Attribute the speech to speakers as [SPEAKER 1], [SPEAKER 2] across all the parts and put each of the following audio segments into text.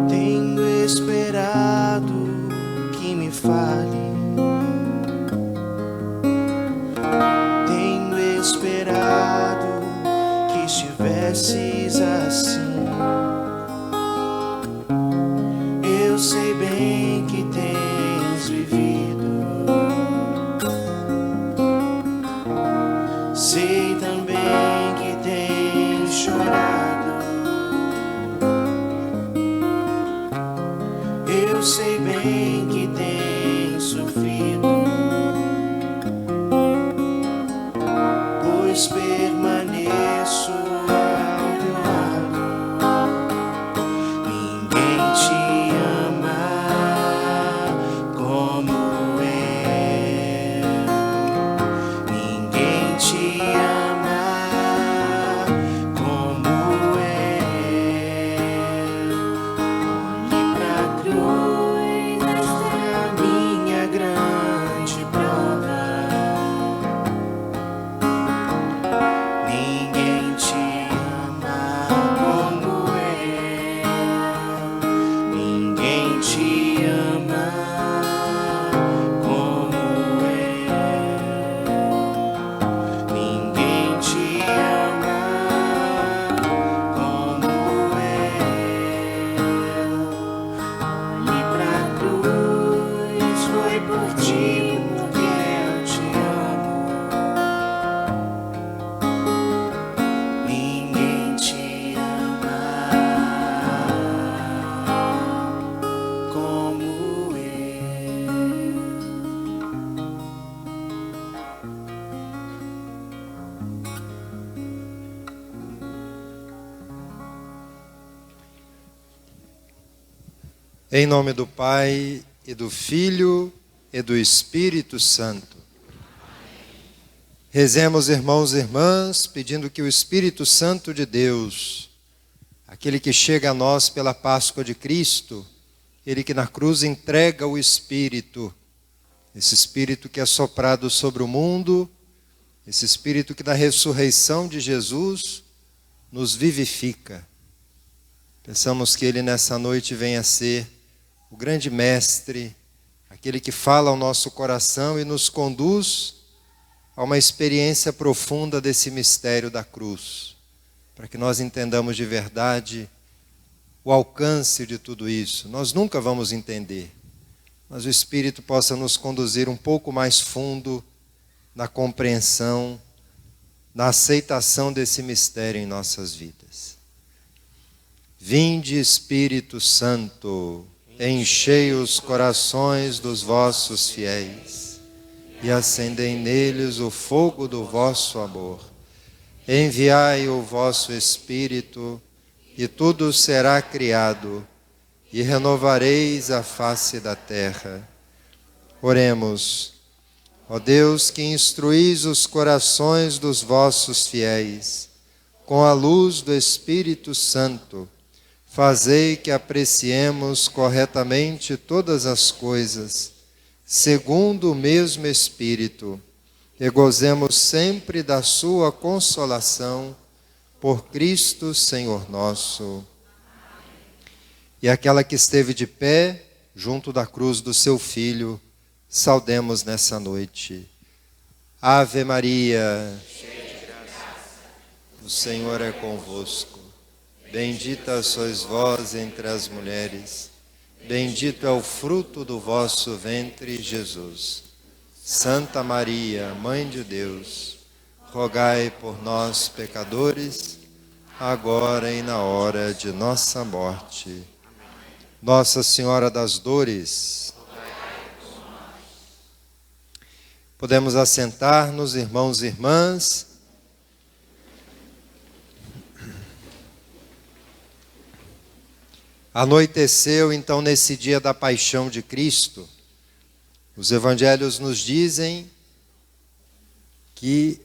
[SPEAKER 1] Tenho esperado que me fale. Tenho esperado que estivesses assim. Eu sei bem que tens vivido. Sei também que tens chorado. Eu sei bem que tens sofrido, pois permaneço ao teu lado. Ninguém te ama como eu. Ninguém te ama como eu. Olhe pra cruz, esta é a minha grande prova. Ninguém te ama como eu. Ninguém te ama como eu. Ninguém te ama como eu. Olhe pra cruz, foi por ti, porque eu te amo. Ninguém te ama como eu.
[SPEAKER 2] Em nome do Pai, e do Filho, e do Espírito Santo. Rezemos, irmãos e irmãs, pedindo que o Espírito Santo de Deus, aquele que chega a nós pela Páscoa de Cristo, ele que na cruz entrega o Espírito, esse Espírito que é soprado sobre o mundo, esse Espírito que na ressurreição de Jesus nos vivifica. Pensamos que ele nessa noite venha ser o grande mestre, aquele que fala ao nosso coração e nos conduz a uma experiência profunda desse mistério da cruz, para que nós entendamos de verdade o alcance de tudo isso. Nós nunca vamos entender, mas o Espírito possa nos conduzir um pouco mais fundo na compreensão, na aceitação desse mistério em nossas vidas. Vinde, Espírito Santo, enchei os corações dos vossos fiéis e acendei neles o fogo do vosso amor. Enviai o vosso Espírito e tudo será criado e renovareis a face da terra. Oremos. Ó Deus, que instruís os corações dos vossos fiéis com a luz do Espírito Santo, fazei que apreciemos corretamente todas as coisas, segundo o mesmo Espírito, e gozemos sempre da sua consolação, por Cristo Senhor nosso. E aquela que esteve de pé, junto da cruz do seu Filho, saudemos nessa noite. Ave Maria, cheia de graça, o Senhor é convosco. Bendita sois vós entre as mulheres, bendito é o fruto do vosso ventre, Jesus. Santa Maria, Mãe de Deus, rogai por nós, pecadores, agora e na hora de nossa morte. Nossa Senhora das Dores, podemos assentar-nos, irmãos e irmãs. Anoiteceu então nesse dia da paixão de Cristo. Os evangelhos nos dizem que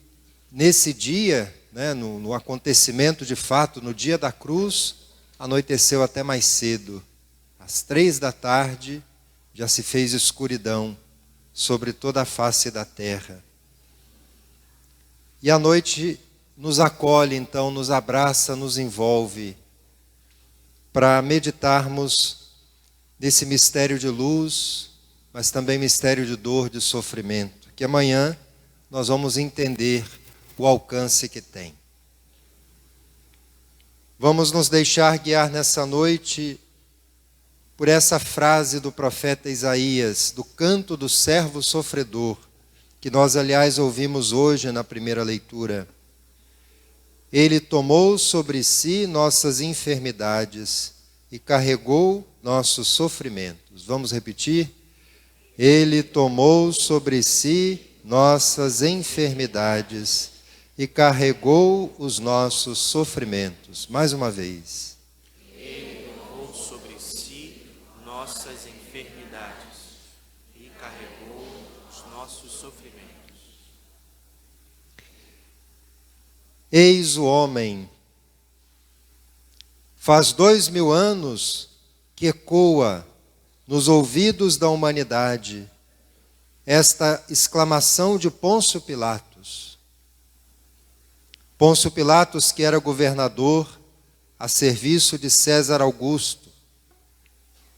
[SPEAKER 2] nesse dia, no acontecimento de fato, no dia da cruz, anoiteceu até mais cedo. Às 15h já se fez escuridão sobre toda a face da terra. E a noite nos acolhe então, nos abraça, nos envolve. para meditarmos nesse mistério de luz, mas também mistério de dor, de sofrimento, que amanhã nós vamos entender o alcance que tem. Vamos nos deixar guiar nessa noite por essa frase do profeta Isaías, do canto do servo sofredor, que nós, aliás, ouvimos hoje na primeira leitura. Ele tomou sobre si nossas enfermidades e carregou nossos sofrimentos. Vamos repetir? Ele tomou sobre si nossas enfermidades e carregou os nossos sofrimentos. Mais uma vez.
[SPEAKER 3] Ele tomou sobre si nossas enfermidades e carregou os nossos sofrimentos.
[SPEAKER 2] Eis o homem. Faz 2000 anos que ecoa nos ouvidos da humanidade esta exclamação de Pôncio Pilatos. Pôncio Pilatos, que era governador a serviço de César Augusto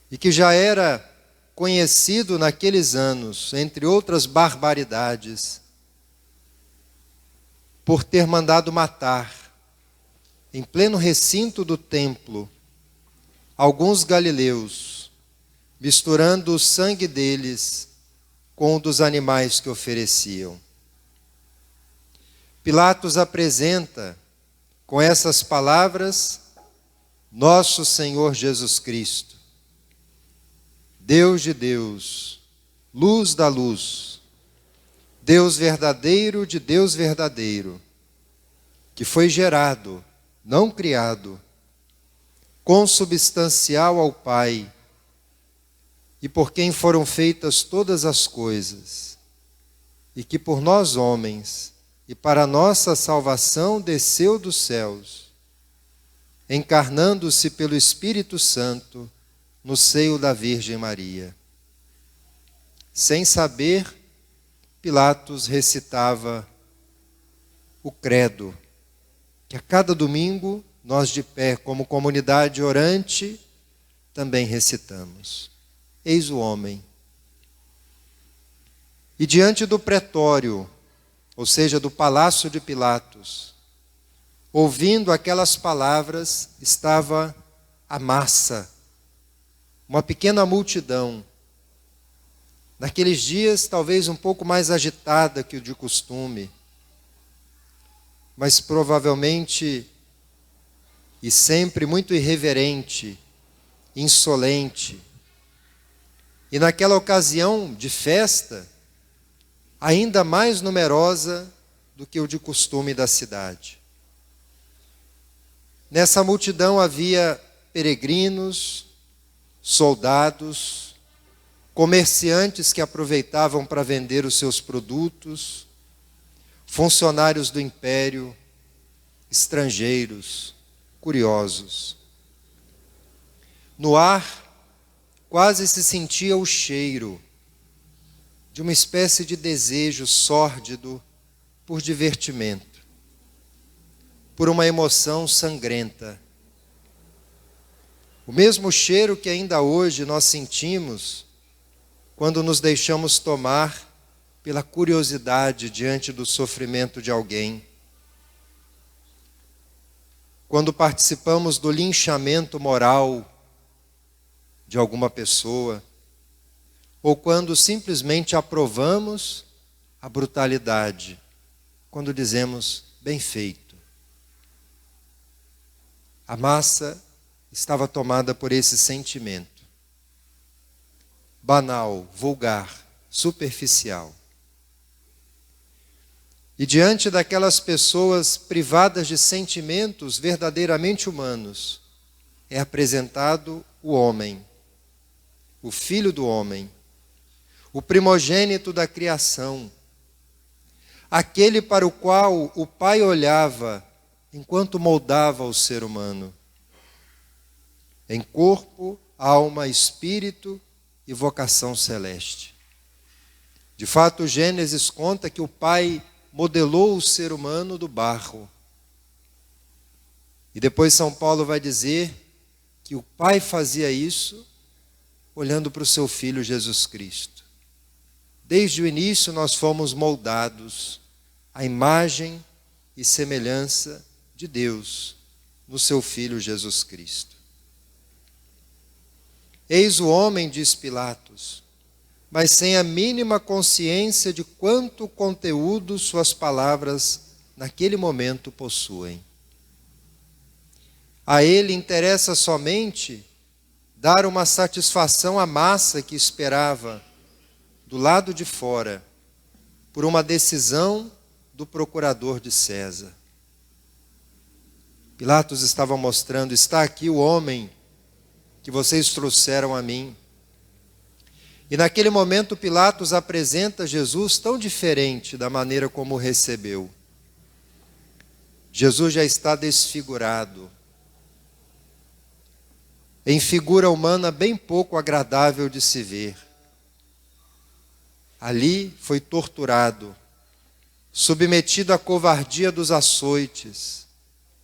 [SPEAKER 2] e que já era conhecido naqueles anos, entre outras barbaridades, por ter mandado matar, em pleno recinto do templo, alguns galileus, misturando o sangue deles com o dos animais que ofereciam. Pilatos apresenta, com essas palavras, nosso Senhor Jesus Cristo, Deus de Deus, luz da luz, Deus verdadeiro de Deus verdadeiro, que foi gerado, não criado, consubstancial ao Pai, e por quem foram feitas todas as coisas, e que por nós homens, e para nossa salvação desceu dos céus, encarnando-se pelo Espírito Santo no seio da Virgem Maria. Sem saber, Pilatos recitava o credo, que a cada domingo nós de pé, como comunidade orante, também recitamos. Eis o homem. E diante do pretório, ou seja, do palácio de Pilatos, ouvindo aquelas palavras, estava a massa, uma pequena multidão. Naqueles dias, talvez um pouco mais agitada que o de costume, mas provavelmente e sempre muito irreverente, insolente. E naquela ocasião de festa, ainda mais numerosa do que o de costume da cidade. Nessa multidão havia peregrinos, soldados, comerciantes que aproveitavam para vender os seus produtos, funcionários do império, estrangeiros, curiosos. No ar, quase se sentia o cheiro de uma espécie de desejo sórdido por divertimento, por uma emoção sangrenta. O mesmo cheiro que ainda hoje nós sentimos quando nos deixamos tomar pela curiosidade diante do sofrimento de alguém. Quando participamos do linchamento moral de alguma pessoa, ou quando simplesmente aprovamos a brutalidade, quando dizemos, bem feito. A massa estava tomada por esse sentimento. Banal, vulgar, superficial. E diante daquelas pessoas privadas de sentimentos verdadeiramente humanos, é apresentado o homem, o Filho do homem, o primogênito da criação, aquele para o qual o Pai olhava enquanto moldava o ser humano, em corpo, alma, espírito e vocação celeste. De fato, Gênesis conta que o Pai modelou o ser humano do barro. E depois São Paulo vai dizer, que o Pai fazia isso olhando para o seu Filho Jesus Cristo. Desde o início nós fomos moldados à imagem e semelhança de Deus no seu Filho Jesus Cristo. Eis o homem, diz Pilatos, mas sem a mínima consciência de quanto conteúdo suas palavras naquele momento possuem. A ele interessa somente dar uma satisfação à massa que esperava, do lado de fora, por uma decisão do procurador de César. Pilatos estava mostrando: está aqui o homem que vocês trouxeram a mim. E naquele momento Pilatos apresenta Jesus tão diferente da maneira como o recebeu. Jesus já está desfigurado, em figura humana bem pouco agradável de se ver. Ali foi torturado, submetido à covardia dos açoites,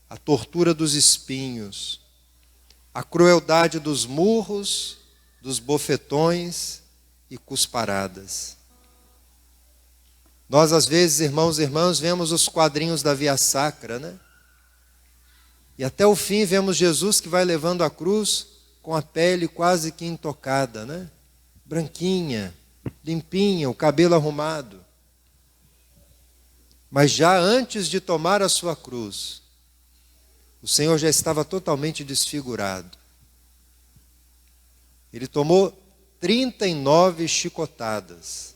[SPEAKER 2] à tortura dos espinhos, à crueldade dos murros, dos bofetões e cusparadas. Nós, às vezes, irmãos e irmãs, vemos os quadrinhos da Via Sacra, né? E até o fim vemos Jesus que vai levando a cruz com a pele quase que intocada, né? Branquinha, limpinha, o cabelo arrumado. Mas já antes de tomar a sua cruz, o Senhor já estava totalmente desfigurado. Ele tomou 39 chicotadas.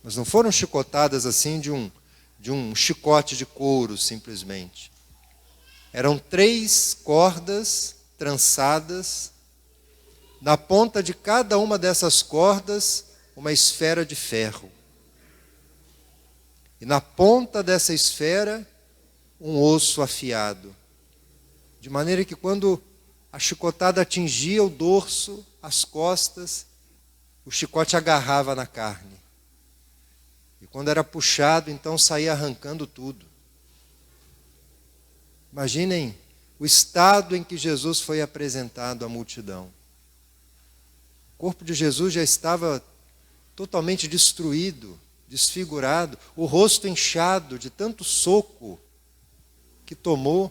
[SPEAKER 2] Mas não foram chicotadas assim de um chicote de couro, simplesmente. Eram 3 cordas trançadas. Na ponta de cada uma dessas cordas, uma esfera de ferro. E na ponta dessa esfera, um osso afiado. De maneira que quando a chicotada atingia o dorso, as costas, o chicote agarrava na carne. E quando era puxado, então saía arrancando tudo. Imaginem o estado em que Jesus foi apresentado à multidão. O corpo de Jesus já estava totalmente destruído, desfigurado, o rosto inchado de tanto soco que tomou,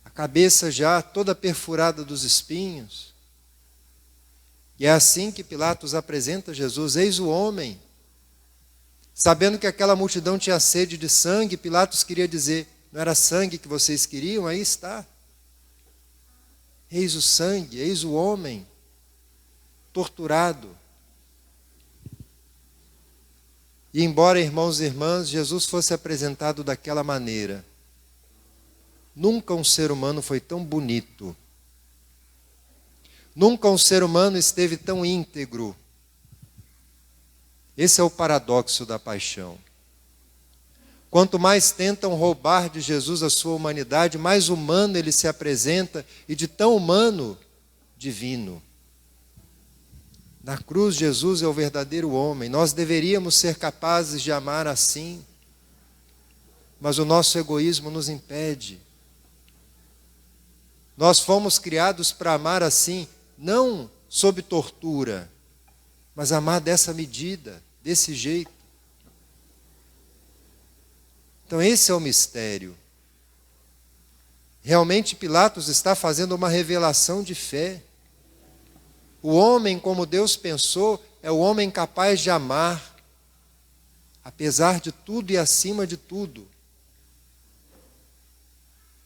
[SPEAKER 2] a cabeça já toda perfurada dos espinhos. E é assim que Pilatos apresenta Jesus: eis o homem. Sabendo que aquela multidão tinha sede de sangue, Pilatos queria dizer: não era sangue que vocês queriam? Aí está. Eis o sangue, eis o homem torturado. E embora, irmãos e irmãs, Jesus fosse apresentado daquela maneira, nunca um ser humano foi tão bonito. Nunca um ser humano esteve tão íntegro. Esse é o paradoxo da paixão. Quanto mais tentam roubar de Jesus a sua humanidade, mais humano ele se apresenta, e de tão humano, divino. Na cruz, Jesus é o verdadeiro homem. Nós deveríamos ser capazes de amar assim, mas o nosso egoísmo nos impede. Nós fomos criados para amar assim, não sob tortura, mas amar dessa medida, desse jeito. Então esse é o mistério. Realmente Pilatos está fazendo uma revelação de fé. O homem, como Deus pensou, é o homem capaz de amar, apesar de tudo e acima de tudo.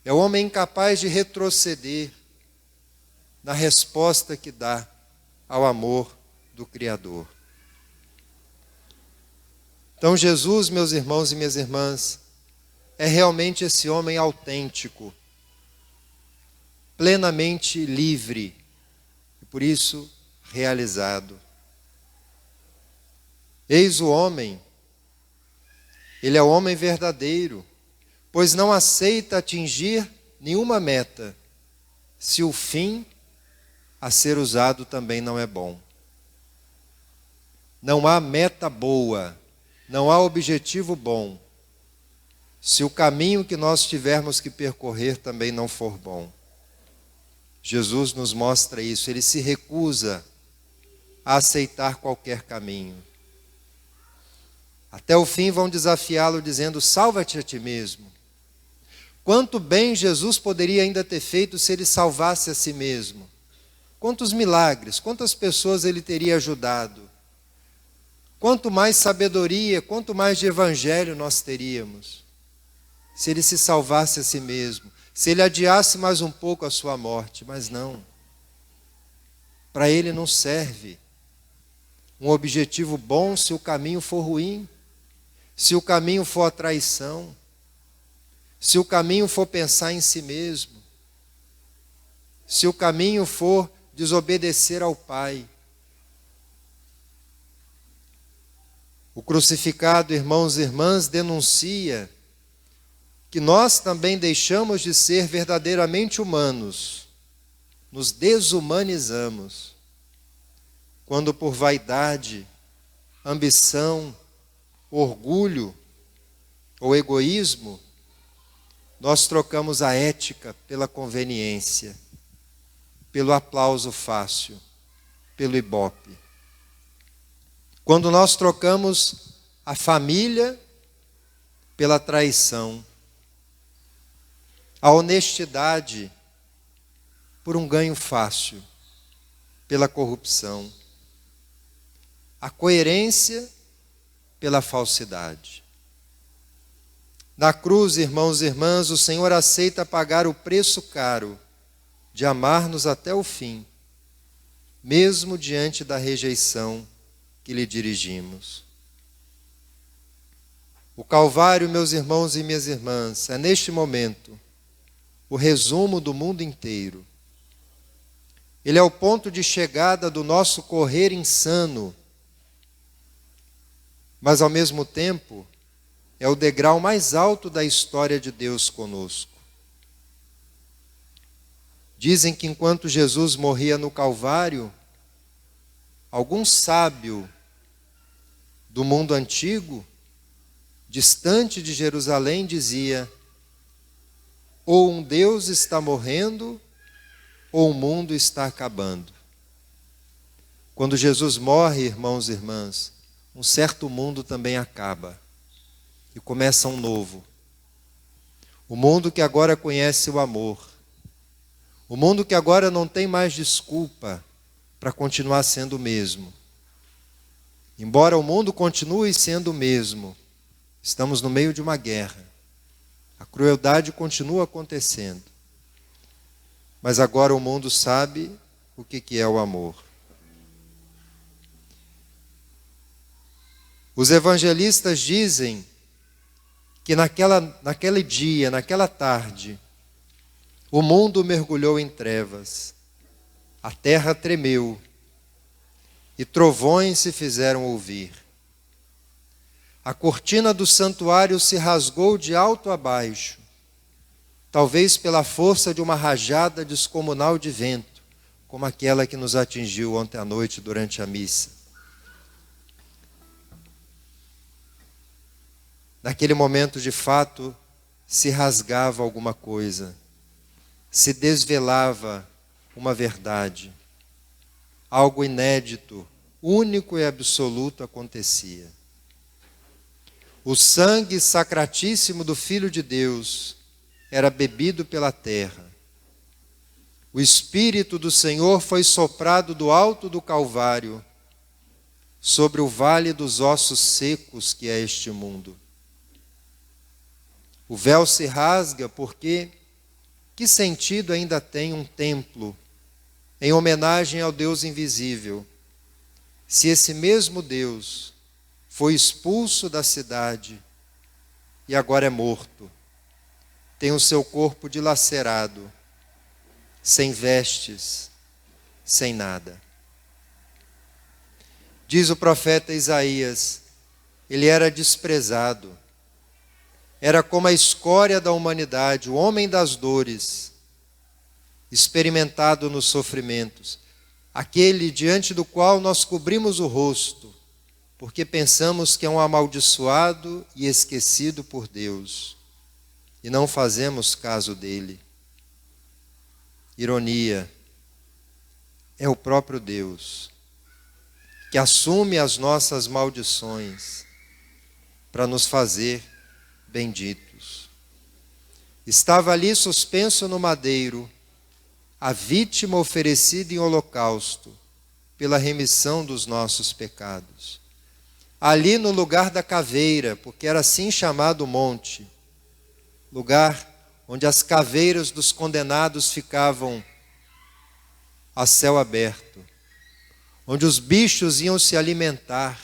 [SPEAKER 2] É o homem incapaz de retroceder na resposta que dá ao amor do Criador. Então Jesus, meus irmãos e minhas irmãs, é realmente esse homem autêntico, plenamente livre, e por isso realizado. Eis o homem, ele é o homem verdadeiro, pois não aceita atingir nenhuma meta, se o fim a ser usado também não é bom. Não há meta boa, não há objetivo bom, se o caminho que nós tivermos que percorrer também não for bom. Jesus nos mostra isso, ele se recusa a aceitar qualquer caminho. Até o fim vão desafiá-lo dizendo: salva-te a ti mesmo. Quanto bem Jesus poderia ainda ter feito se ele salvasse a si mesmo? Quantos milagres, quantas pessoas ele teria ajudado? Quanto mais sabedoria, quanto mais de evangelho nós teríamos se ele se salvasse a si mesmo, se ele adiasse mais um pouco a sua morte. Mas não. Para ele não serve um objetivo bom se o caminho for ruim, se o caminho for a traição, se o caminho for pensar em si mesmo, se o caminho for desobedecer ao Pai. O crucificado, irmãos e irmãs, denuncia que nós também deixamos de ser verdadeiramente humanos, nos desumanizamos, quando por vaidade, ambição, orgulho ou egoísmo, nós trocamos a ética pela conveniência, pelo aplauso fácil, pelo ibope. Quando nós trocamos a família pela traição, a honestidade por um ganho fácil, pela corrupção, a coerência pela falsidade. Na cruz, irmãos e irmãs, o Senhor aceita pagar o preço caro de amar-nos até o fim, mesmo diante da rejeição que lhe dirigimos. O Calvário, meus irmãos e minhas irmãs, é neste momento o resumo do mundo inteiro. Ele é o ponto de chegada do nosso correr insano, mas ao mesmo tempo é o degrau mais alto da história de Deus conosco. Dizem que enquanto Jesus morria no Calvário, algum sábio do mundo antigo, distante de Jerusalém, dizia: ou um Deus está morrendo, ou o mundo está acabando. Quando Jesus morre, irmãos e irmãs, um certo mundo também acaba e começa um novo. O mundo que agora conhece o amor. O mundo que agora não tem mais desculpa para continuar sendo o mesmo. Embora o mundo continue sendo o mesmo, estamos no meio de uma guerra. A crueldade continua acontecendo. Mas agora o mundo sabe o que é o amor. Os evangelistas dizem que naquele dia, naquela tarde, o mundo mergulhou em trevas, a terra tremeu e trovões se fizeram ouvir. A cortina do santuário se rasgou de alto a baixo, talvez pela força de uma rajada descomunal de vento, como aquela que nos atingiu ontem à noite durante a missa. Naquele momento, de fato, se rasgava alguma coisa, se desvelava uma verdade. Algo inédito, único e absoluto acontecia. O sangue sacratíssimo do Filho de Deus era bebido pela terra. O Espírito do Senhor foi soprado do alto do Calvário sobre o vale dos ossos secos que é este mundo. O véu se rasga porque que sentido ainda tem um templo em homenagem ao Deus invisível, se esse mesmo Deus foi expulso da cidade e agora é morto, tem o seu corpo dilacerado, sem vestes, sem nada? Diz o profeta Isaías, ele era desprezado, era como a escória da humanidade, o homem das dores, experimentado nos sofrimentos, aquele diante do qual nós cobrimos o rosto, porque pensamos que é um amaldiçoado e esquecido por Deus, e não fazemos caso dele. Ironia, é o próprio Deus, que assume as nossas maldições para nos fazer benditos. Estava ali suspenso no madeiro, a vítima oferecida em holocausto pela remissão dos nossos pecados. Ali no lugar da caveira, porque era assim chamado o monte, lugar onde as caveiras dos condenados ficavam a céu aberto, onde os bichos iam se alimentar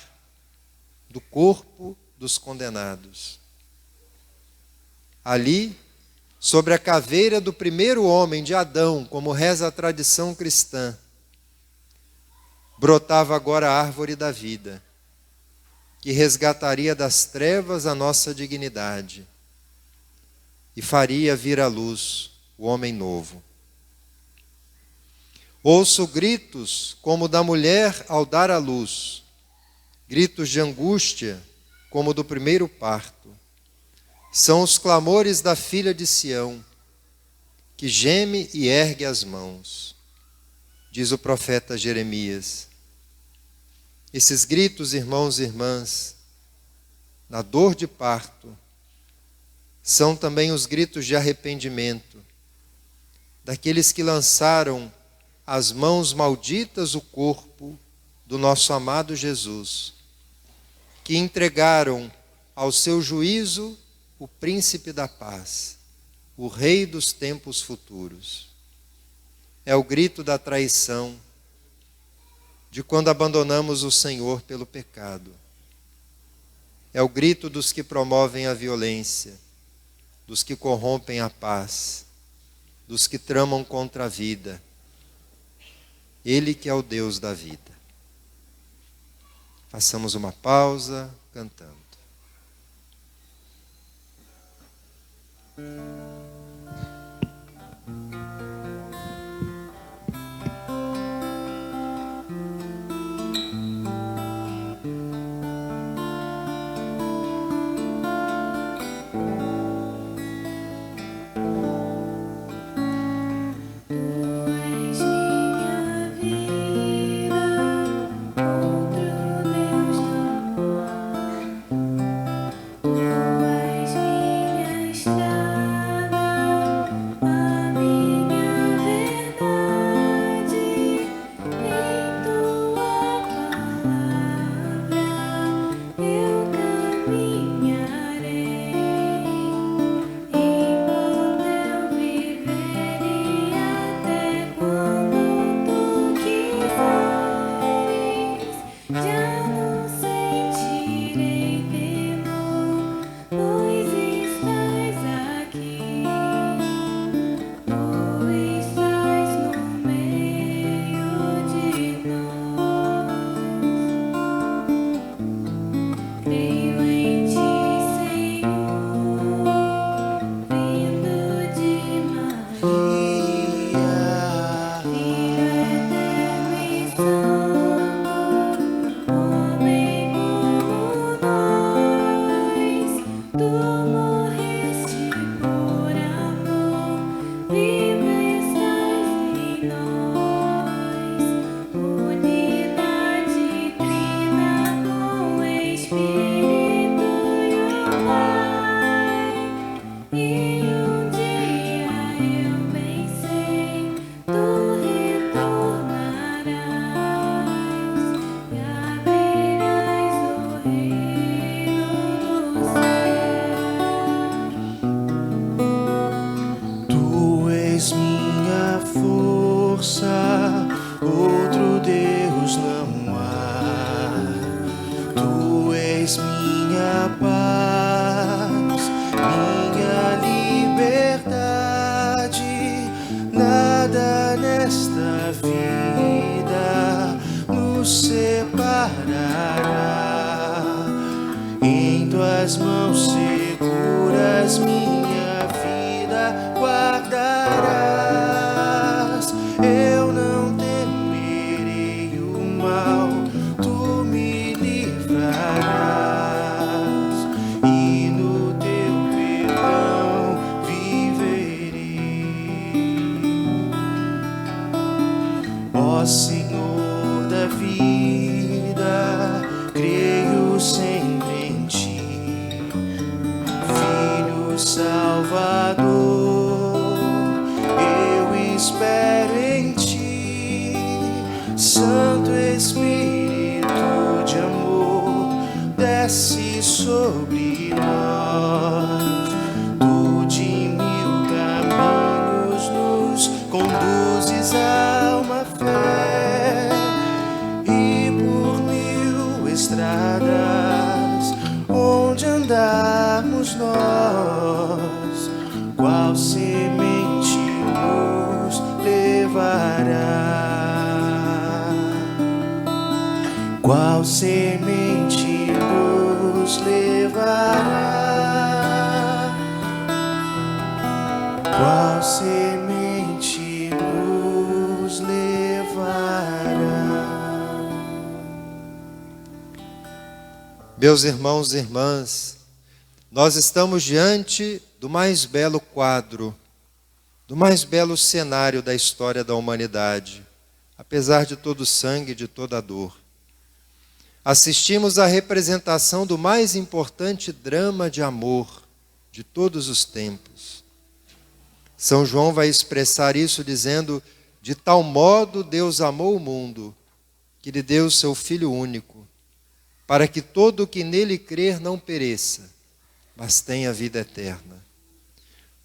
[SPEAKER 2] do corpo dos condenados. Ali, sobre a caveira do primeiro homem, de Adão, como reza a tradição cristã, brotava agora a árvore da vida, que resgataria das trevas a nossa dignidade e faria vir à luz o homem novo. Ouço gritos como da mulher ao dar à luz, gritos de angústia como do primeiro parto. São os clamores da filha de Sião, que geme e ergue as mãos, diz o profeta Jeremias. Esses gritos, irmãos e irmãs, na dor de parto, são também os gritos de arrependimento daqueles que lançaram às mãos malditas o corpo do nosso amado Jesus, que entregaram ao seu juízo o príncipe da paz, o rei dos tempos futuros. É o grito da traição, de quando abandonamos o Senhor pelo pecado. É o grito dos que promovem a violência, dos que corrompem a paz, dos que tramam contra a vida. Ele que é o Deus da vida. Façamos uma pausa cantando.
[SPEAKER 1] Outro Deus não há. Tu és minha paz, minha liberdade. Nada nesta vida nos separará. Em tuas mãos seguras minha vida guardarás. Eu não temerei o mal, tu me livrarás, e no teu perdão viverei. Ó
[SPEAKER 3] Salvador, eu espero em ti, Santo Espírito de amor, desce sobre nós. Tu de mil caminhos nos conduzes a uma fé, e por mil estradas onde andarmos nós, qual semente nos levará? Qual semente nos levará? Qual semente nos levará?
[SPEAKER 2] Meus irmãos e irmãs, nós estamos diante do mais belo quadro, do mais belo cenário da história da humanidade, apesar de todo o sangue e de toda a dor. Assistimos à representação do mais importante drama de amor de todos os tempos. São João vai expressar isso dizendo: de tal modo Deus amou o mundo, que lhe deu o seu Filho único, para que todo o que nele crer não pereça, mas tenha vida eterna.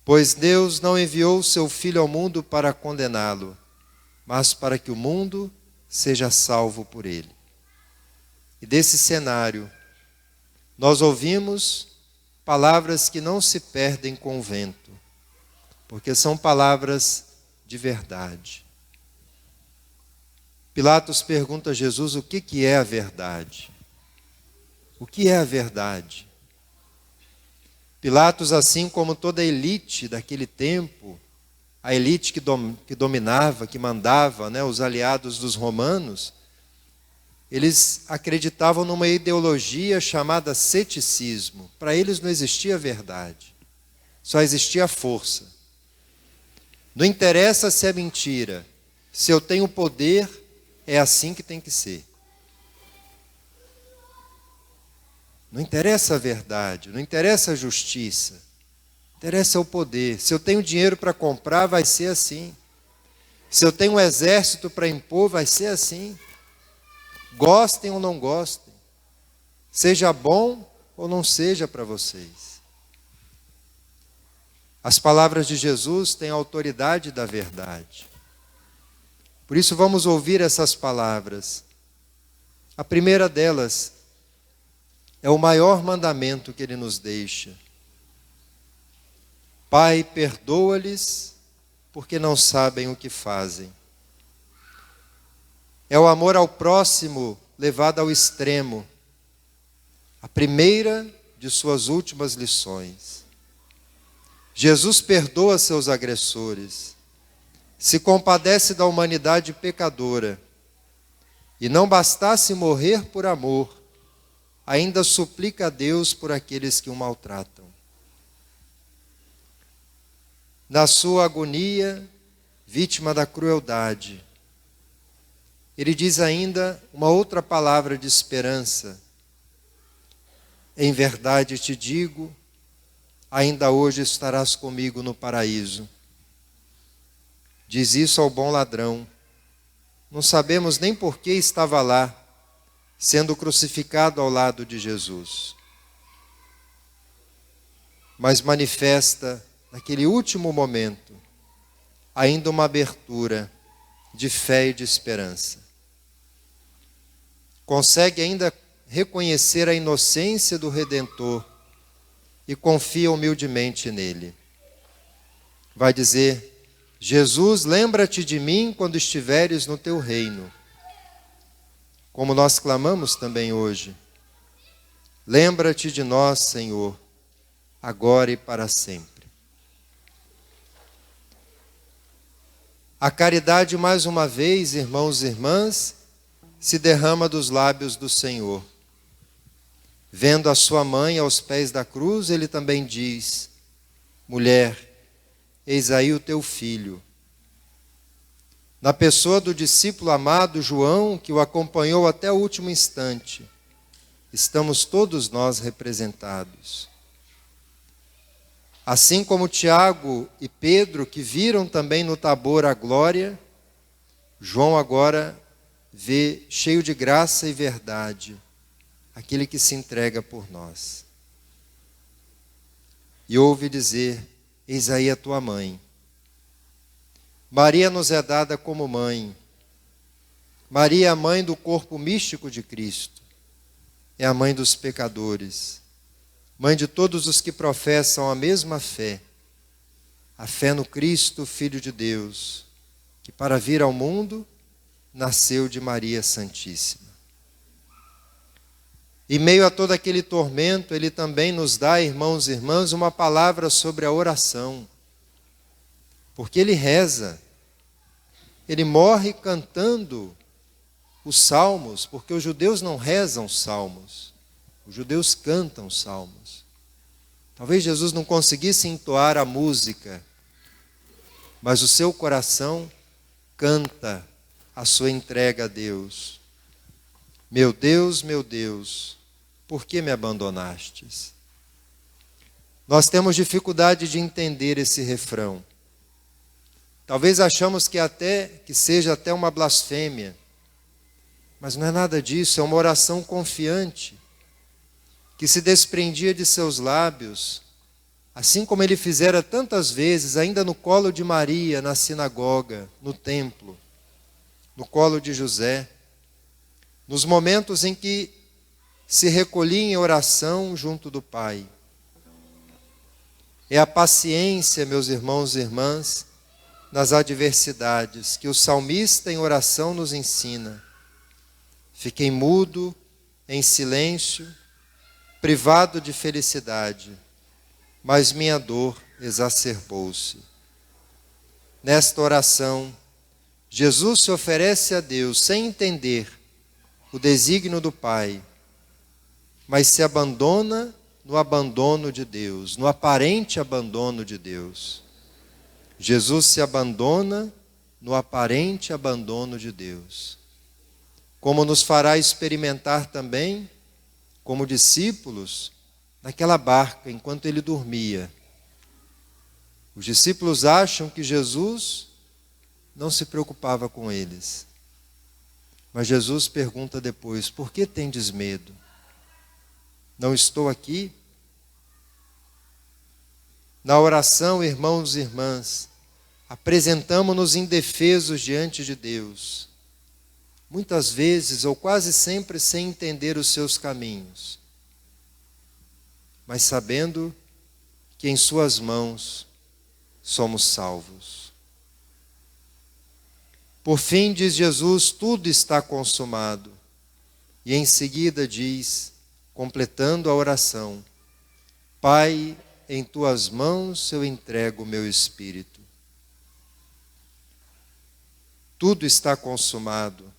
[SPEAKER 2] Pois Deus não enviou o seu Filho ao mundo para condená-lo, mas para que o mundo seja salvo por ele. E desse cenário, nós ouvimos palavras que não se perdem com o vento, porque são palavras de verdade. Pilatos pergunta a Jesus o que é a verdade. O que é a verdade? Pilatos, assim como toda a elite daquele tempo, a elite que dominava, que mandava, os aliados dos romanos, eles acreditavam numa ideologia chamada ceticismo. Para eles não existia verdade, só existia força. Não interessa se é mentira, se eu tenho poder, é assim que tem que ser. Não interessa a verdade, não interessa a justiça, interessa o poder. Se eu tenho dinheiro para comprar, vai ser assim. Se eu tenho um exército para impor, vai ser assim. Gostem ou não gostem, seja bom ou não seja para vocês. As palavras de Jesus têm a autoridade da verdade. Por isso vamos ouvir essas palavras. A primeira delas é o maior mandamento que ele nos deixa. Pai, perdoa-lhes, porque não sabem o que fazem. É o amor ao próximo levado ao extremo. A primeira de suas últimas lições. Jesus perdoa seus agressores, se compadece da humanidade pecadora, e não bastasse morrer por amor, ainda suplica a Deus por aqueles que o maltratam. Na sua agonia, vítima da crueldade, ele diz ainda uma outra palavra de esperança. Em verdade te digo, ainda hoje estarás comigo no paraíso. Diz isso ao bom ladrão. Não sabemos nem por que estava lá, sendo crucificado ao lado de Jesus. Mas manifesta, naquele último momento, ainda uma abertura de fé e de esperança. Consegue ainda reconhecer a inocência do Redentor e confia humildemente nele. Vai dizer: Jesus, lembra-te de mim quando estiveres no teu reino. Como nós clamamos também hoje. Lembra-te de nós, Senhor, agora e para sempre. A caridade, mais uma vez, irmãos e irmãs, se derrama dos lábios do Senhor. Vendo a sua mãe aos pés da cruz, ele também diz: mulher, eis aí o teu filho. Na pessoa do discípulo amado João, que o acompanhou até o último instante, estamos todos nós representados. Assim como Tiago e Pedro, que viram também no Tabor a glória, João agora vê, cheio de graça e verdade, aquele que se entrega por nós. E ouve dizer: eis aí a tua mãe. Maria nos é dada como mãe. Maria é a mãe do corpo místico de Cristo. É a mãe dos pecadores. Mãe de todos os que professam a mesma fé. A fé no Cristo, Filho de Deus, que para vir ao mundo, nasceu de Maria Santíssima. Em meio a todo aquele tormento, Ele também nos dá, irmãos e irmãs, uma palavra sobre a oração. Porque Ele reza. Ele morre cantando os salmos, porque os judeus não rezam salmos. Os judeus cantam salmos. Talvez Jesus não conseguisse entoar a música, mas o seu coração canta a sua entrega a Deus. Meu Deus, por que me abandonastes? Nós temos dificuldade de entender esse refrão. Talvez achamos que seja até uma blasfêmia, mas não é nada disso, é uma oração confiante, que se desprendia de seus lábios, assim como ele fizera tantas vezes, ainda no colo de Maria, na sinagoga, no templo, no colo de José, nos momentos em que se recolhia em oração junto do Pai. É a paciência, meus irmãos e irmãs, nas adversidades, que o salmista em oração nos ensina. Fiquei mudo, em silêncio, privado de felicidade, mas minha dor exacerbou-se. Nesta oração, Jesus se oferece a Deus sem entender o desígnio do Pai, mas se abandona no abandono de Deus, no aparente abandono de Deus. Jesus se abandona no aparente abandono de Deus, como nos fará experimentar também, como discípulos, naquela barca, enquanto ele dormia. Os discípulos acham que Jesus não se preocupava com eles. Mas Jesus pergunta depois: por que tendes medo? Não estou aqui? Na oração, irmãos e irmãs, apresentamo-nos indefesos diante de Deus. Muitas vezes, ou quase sempre, sem entender os seus caminhos, mas sabendo que em suas mãos somos salvos. Por fim, diz Jesus, tudo está consumado. E em seguida diz, completando a oração: Pai, em tuas mãos eu entrego o meu espírito. Tudo está consumado.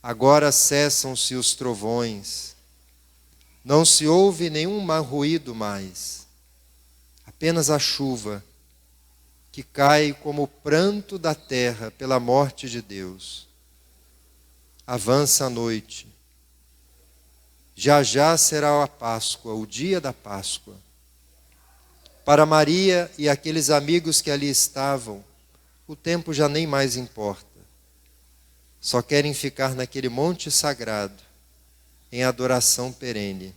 [SPEAKER 2] Agora cessam-se os trovões. Não se ouve nenhum ruído mais. Apenas a chuva que cai como o pranto da terra pela morte de Deus. Avança a noite. Já já será a Páscoa, o dia da Páscoa. Para Maria e aqueles amigos que ali estavam, o tempo já nem mais importa. Só querem ficar naquele monte sagrado, em adoração perene.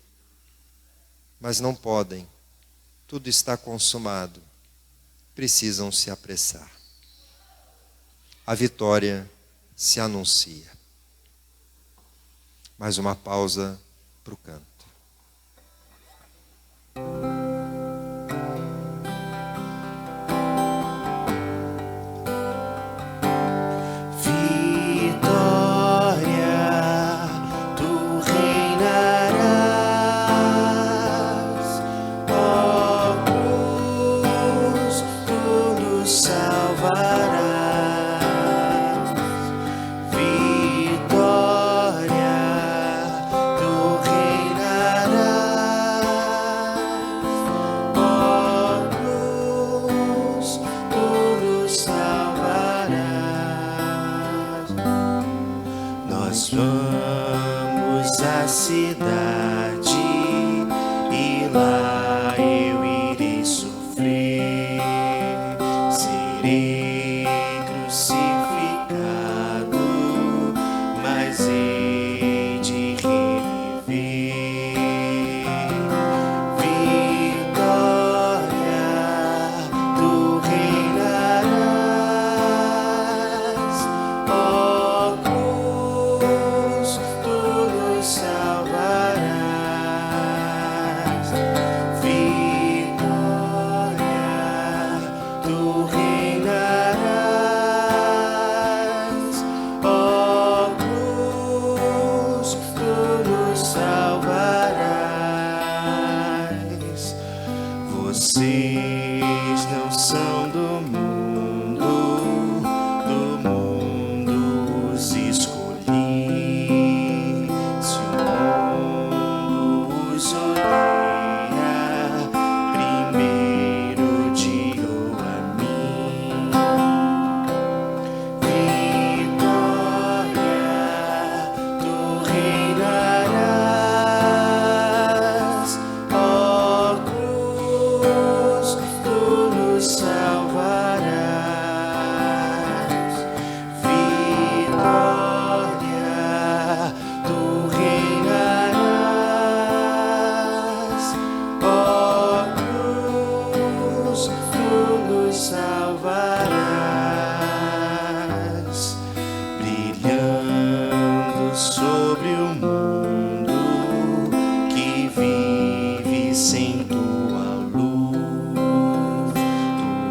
[SPEAKER 2] Mas não podem. Tudo está consumado. Precisam se apressar. A vitória se anuncia. Mais uma pausa para o canto.
[SPEAKER 3] Vamos à cidade e lá eu irei vocês não são do mundo os escolhi. Se o mundo os odeia, primeiro odiou a mim. Vitória, tu reinarás, ó cruz, tu nos salvarás. Vitória, tu reinarás, ó cruz, tu nos salvarás. Brilhando sobre o mundo que vive sem tua luz.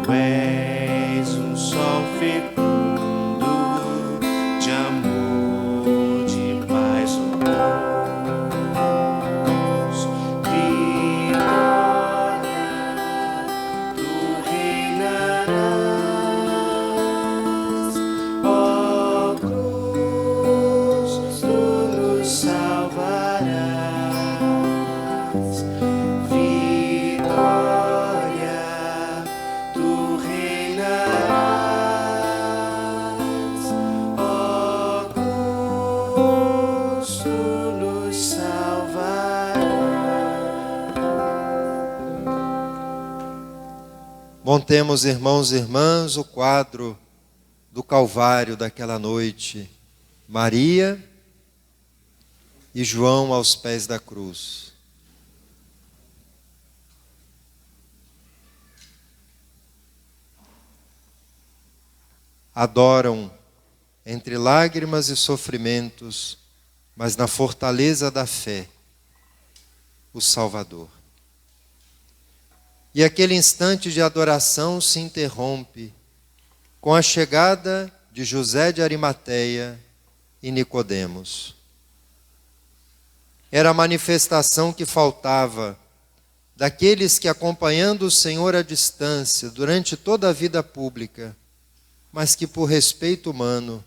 [SPEAKER 3] Tu és um sol fecundo de amor, de paz, ó Deus. Vitória, tu reinarás, ó cruz, tu nos salvarás. Vitória, tu reinarás, ó cruz, tu nos salvarás.
[SPEAKER 2] Montemos, irmãos e irmãs, o quadro do Calvário daquela noite. Maria e João aos pés da cruz. Adoram entre lágrimas e sofrimentos, mas na fortaleza da fé, o Salvador. E aquele instante de adoração se interrompe com a chegada de José de Arimateia e Nicodemos. Era a manifestação que faltava daqueles que, acompanhando o Senhor à distância durante toda a vida pública, mas que por respeito humano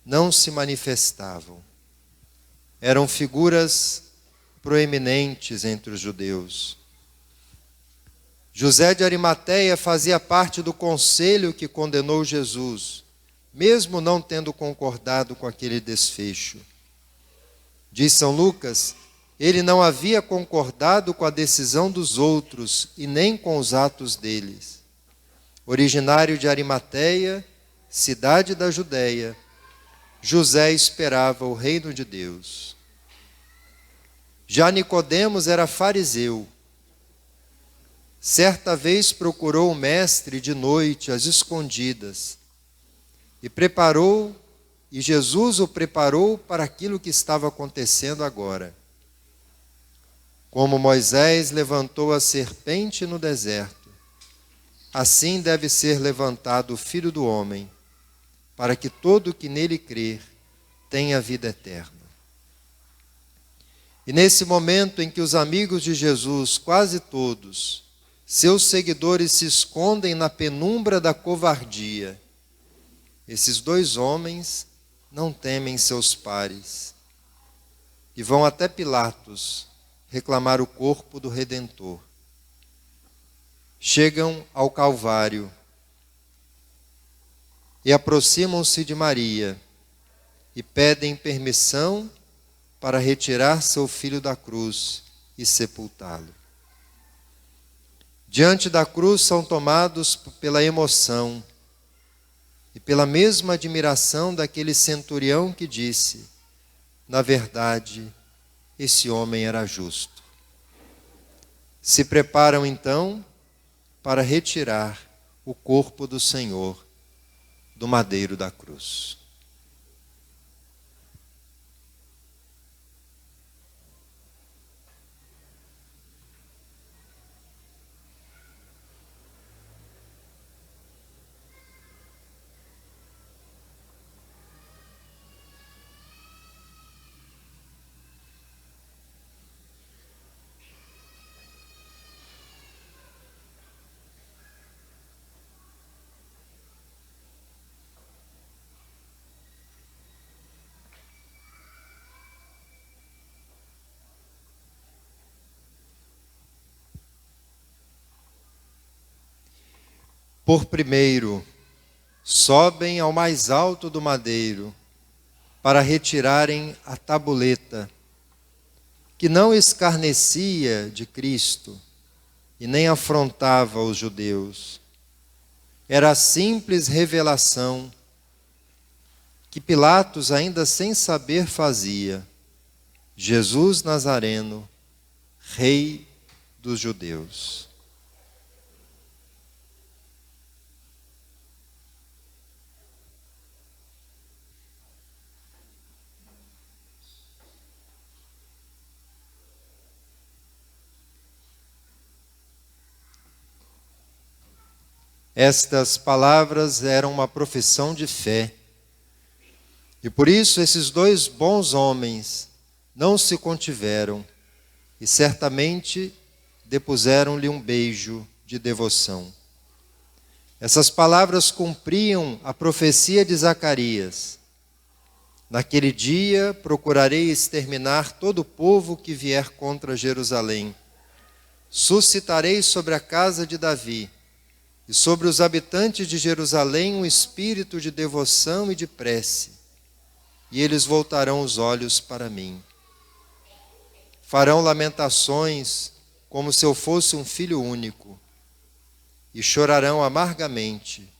[SPEAKER 2] não se manifestavam. Eram figuras proeminentes entre os judeus. José de Arimateia fazia parte do conselho que condenou Jesus, mesmo não tendo concordado com aquele desfecho. Diz São Lucas, ele não havia concordado com a decisão dos outros e nem com os atos deles. Originário de Arimateia, cidade da Judéia, José esperava o reino de Deus. Já Nicodemos era fariseu. Certa vez procurou o mestre de noite, às escondidas, e Jesus o preparou para aquilo que estava acontecendo agora. Como Moisés levantou a serpente no deserto, assim deve ser levantado o Filho do Homem, para que todo o que nele crer tenha vida eterna. E nesse momento em que os amigos de Jesus, quase todos, seus seguidores, se escondem na penumbra da covardia, esses dois homens não temem seus pares e vão até Pilatos reclamar o corpo do Redentor. Chegam ao Calvário e aproximam-se de Maria e pedem permissão para retirar seu filho da cruz e sepultá-lo. Diante da cruz são tomados pela emoção e pela mesma admiração daquele centurião que disse: na verdade, esse homem era justo. Se preparam então para retirar o corpo do Senhor do madeiro da cruz. Por primeiro, sobem ao mais alto do madeiro para retirarem a tabuleta, que não escarnecia de Cristo e nem afrontava os judeus. Era a simples revelação que Pilatos, ainda sem saber, fazia: Jesus Nazareno, Rei dos judeus. Estas palavras eram uma profissão de fé. E por isso esses dois bons homens não se contiveram e certamente depuseram-lhe um beijo de devoção. Essas palavras cumpriam a profecia de Zacarias: naquele dia procurarei exterminar todo o povo que vier contra Jerusalém. Suscitarei sobre a casa de Davi e sobre os habitantes de Jerusalém um espírito de devoção e de prece, e eles voltarão os olhos para mim. Farão lamentações como se eu fosse um filho único, e chorarão amargamente,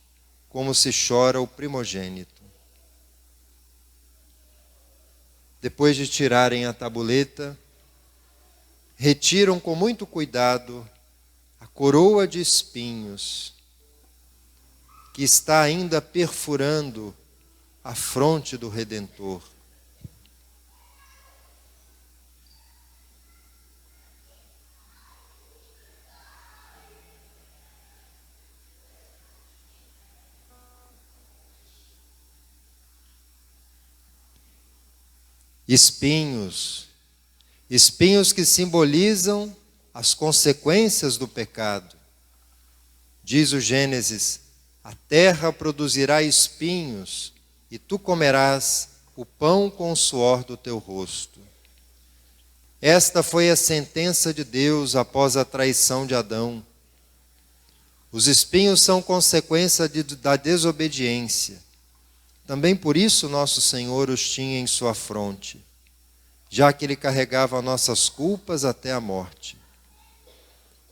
[SPEAKER 2] como se chora o primogênito. Depois de tirarem a tabuleta, retiram com muito cuidado a coroa de espinhos, que está ainda perfurando a fronte do Redentor. Espinhos que simbolizam as consequências do pecado. Diz o Gênesis: a terra produzirá espinhos, e tu comerás o pão com o suor do teu rosto. Esta foi a sentença de Deus após a traição de Adão. Os espinhos são consequência da desobediência. Também por isso nosso Senhor os tinha em sua fronte, já que Ele carregava nossas culpas até a morte.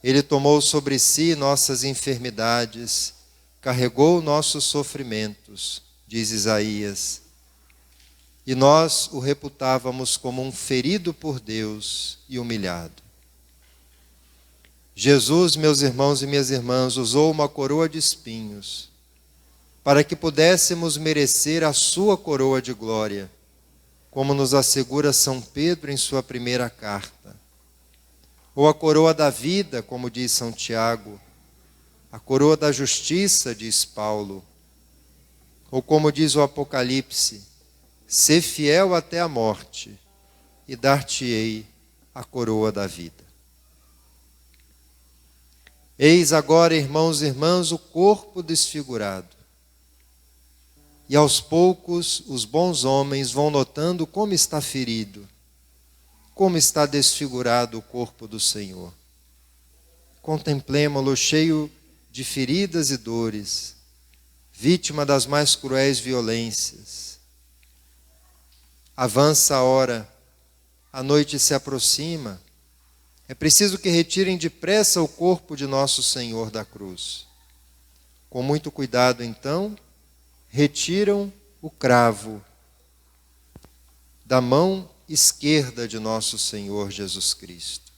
[SPEAKER 2] Ele tomou sobre si nossas enfermidades, carregou nossos sofrimentos, diz Isaías, e nós o reputávamos como um ferido por Deus e humilhado. Jesus, meus irmãos e minhas irmãs, usou uma coroa de espinhos para que pudéssemos merecer a sua coroa de glória, como nos assegura São Pedro em sua primeira carta. Ou a coroa da vida, como diz São Tiago, a coroa da justiça, diz Paulo. Ou como diz o Apocalipse: sê fiel até a morte, e dar-te-ei a coroa da vida. Eis agora, irmãos e irmãs, o corpo desfigurado. E aos poucos os bons homens vão notando como está ferido, como está desfigurado o corpo do Senhor. Contemplemo-lo cheio de feridas e dores, vítima das mais cruéis violências. Avança a hora, a noite se aproxima. É preciso que retirem depressa o corpo de nosso Senhor da cruz. Com muito cuidado, então, retiram o cravo da mão esquerda de nosso Senhor Jesus Cristo.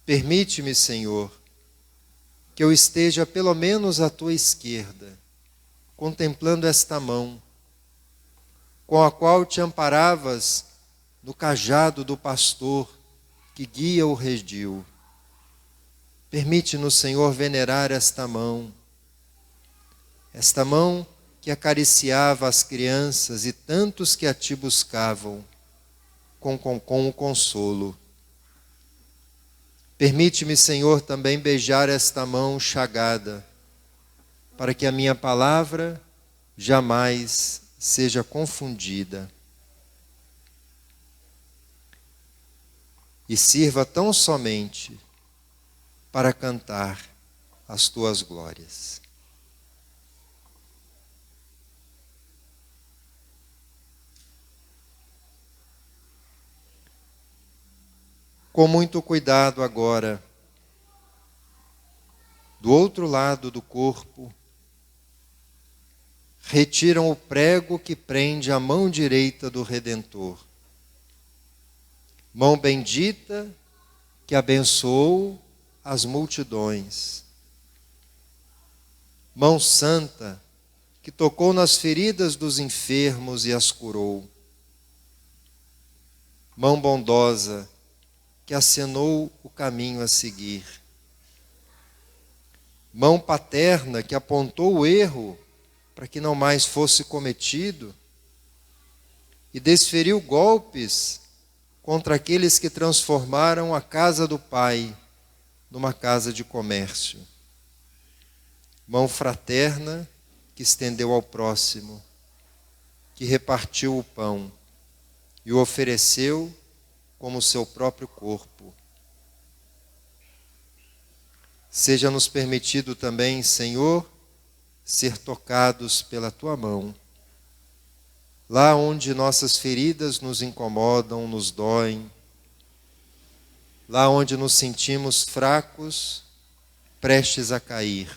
[SPEAKER 2] Permite-me, Senhor, que eu esteja pelo menos à tua esquerda, contemplando esta mão, com a qual te amparavas no cajado do pastor que guia o redil. Permite-nos, Senhor, venerar esta mão que acariciava as crianças e tantos que a ti buscavam com o consolo. Permite-me, Senhor, também beijar esta mão chagada, para que a minha palavra jamais seja confundida e sirva tão somente para cantar as tuas glórias. Com muito cuidado agora, do outro lado do corpo, retiram o prego que prende a mão direita do Redentor. Mão bendita que abençoou as multidões. Mão santa que tocou nas feridas dos enfermos e as curou. Mão bondosa que acenou o caminho a seguir. Mão paterna que apontou o erro para que não mais fosse cometido e desferiu golpes contra aqueles que transformaram a casa do Pai numa casa de comércio. Mão fraterna que estendeu ao próximo, que repartiu o pão e o ofereceu como seu próprio corpo. Seja-nos permitido também, Senhor, ser tocados pela Tua mão. Lá onde nossas feridas nos incomodam, nos doem, lá onde nos sentimos fracos, prestes a cair,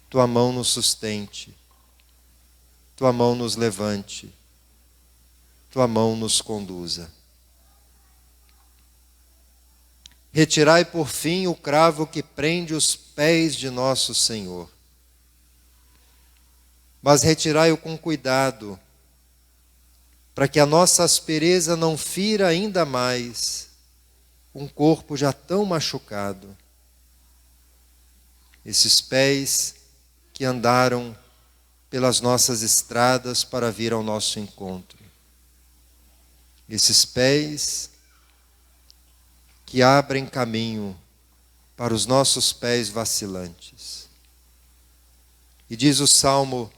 [SPEAKER 2] Tua mão nos sustente, Tua mão nos levante, Tua mão nos conduza. Retirai por fim o cravo que prende os pés de nosso Senhor. Mas retirai-o com cuidado, para que a nossa aspereza não fira ainda mais um corpo já tão machucado. Esses pés que andaram pelas nossas estradas para vir ao nosso encontro. Esses pés que abrem caminho para os nossos pés vacilantes. E diz o Salmo: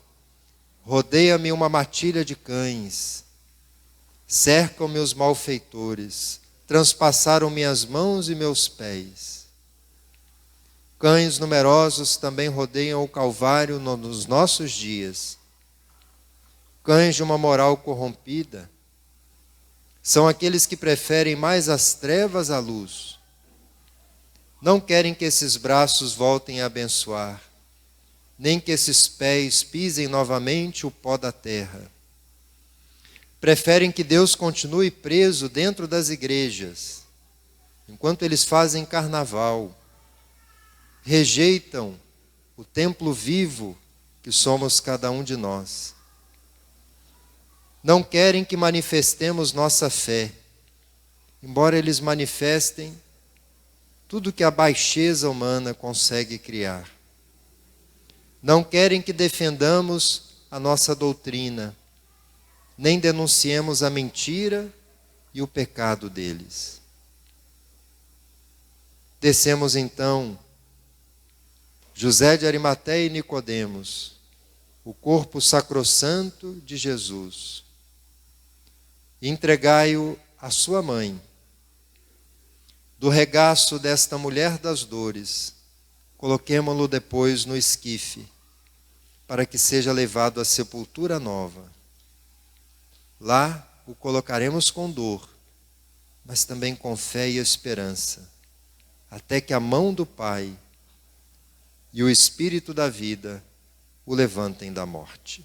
[SPEAKER 2] rodeia-me uma matilha de cães, cercam-me os malfeitores, transpassaram minhas mãos e meus pés. Cães numerosos também rodeiam o Calvário nos nossos dias. Cães de uma moral corrompida. São aqueles que preferem mais as trevas à luz. Não querem que esses braços voltem a abençoar, nem que esses pés pisem novamente o pó da terra. Preferem que Deus continue preso dentro das igrejas, enquanto eles fazem carnaval. Rejeitam o templo vivo que somos cada um de nós. Não querem que manifestemos nossa fé, embora eles manifestem tudo que a baixeza humana consegue criar. Não querem que defendamos a nossa doutrina, nem denunciemos a mentira e o pecado deles. Descemos então José de Arimateia e Nicodemos, o corpo sacrossanto de Jesus. Entregai-o à sua mãe. Do regaço desta mulher das dores, coloquemo-lo depois no esquife, para que seja levado à sepultura nova. Lá o colocaremos com dor, mas também com fé e esperança, até que a mão do Pai e o Espírito da vida o levantem da morte.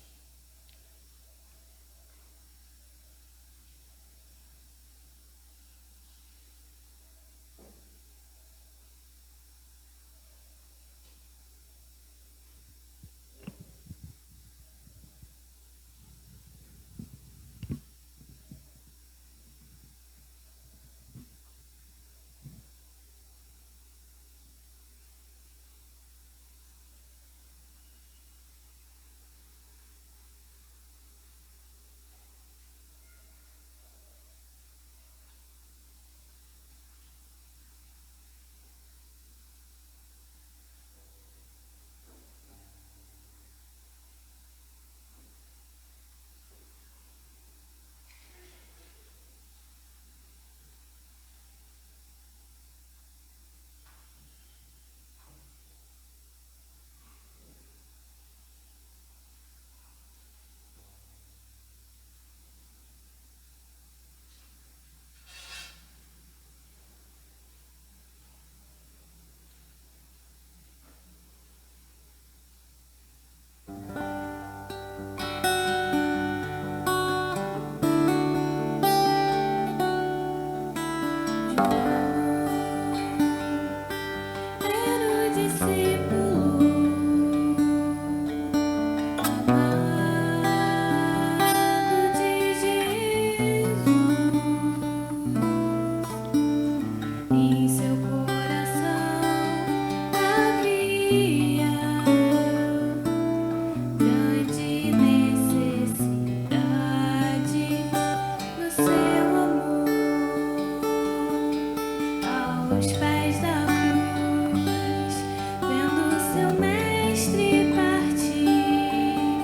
[SPEAKER 1] aos pés da cruz, vendo seu mestre partir.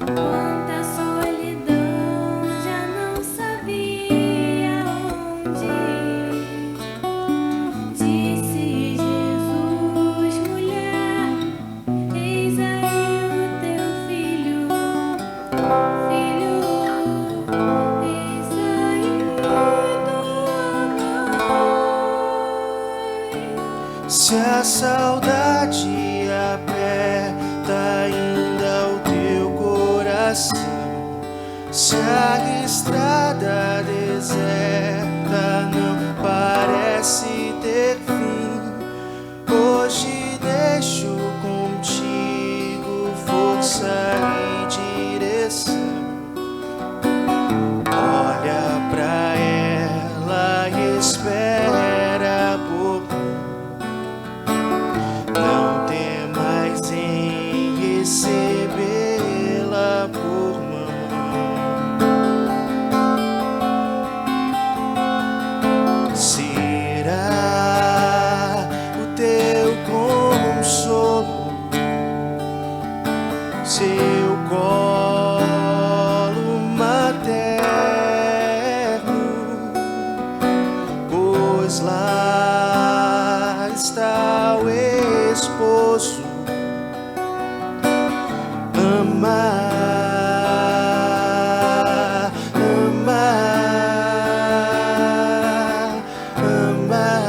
[SPEAKER 1] Quanta solidão, já não sabia onde ir. Disse Jesus, mulher, eis aí o teu filho, filho, eis aí tua mãe.
[SPEAKER 3] Se a saudade aperta ainda o teu coração, se a estrada deserta não parece ter fim, hoje deixo contigo força e direção. Olha pra ela e espera por mim. Não temas em recebê-la por mão. Será o teu consolo, seu colo materno, pois lá está o esposo. Amar, amar, amar.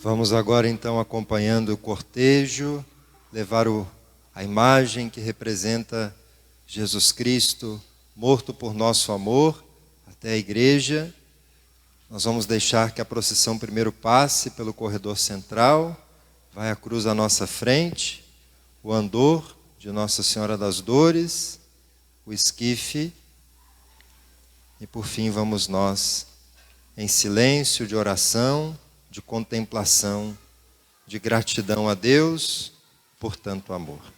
[SPEAKER 2] Vamos agora então acompanhando o cortejo levar a imagem que representa Jesus Cristo, morto por nosso amor, até a igreja. Nós vamos deixar que a procissão primeiro passe pelo corredor central, vai a cruz à nossa frente, o andor de Nossa Senhora das Dores, o esquife, e por fim vamos nós, em silêncio de oração, de contemplação, de gratidão a Deus por tanto amor.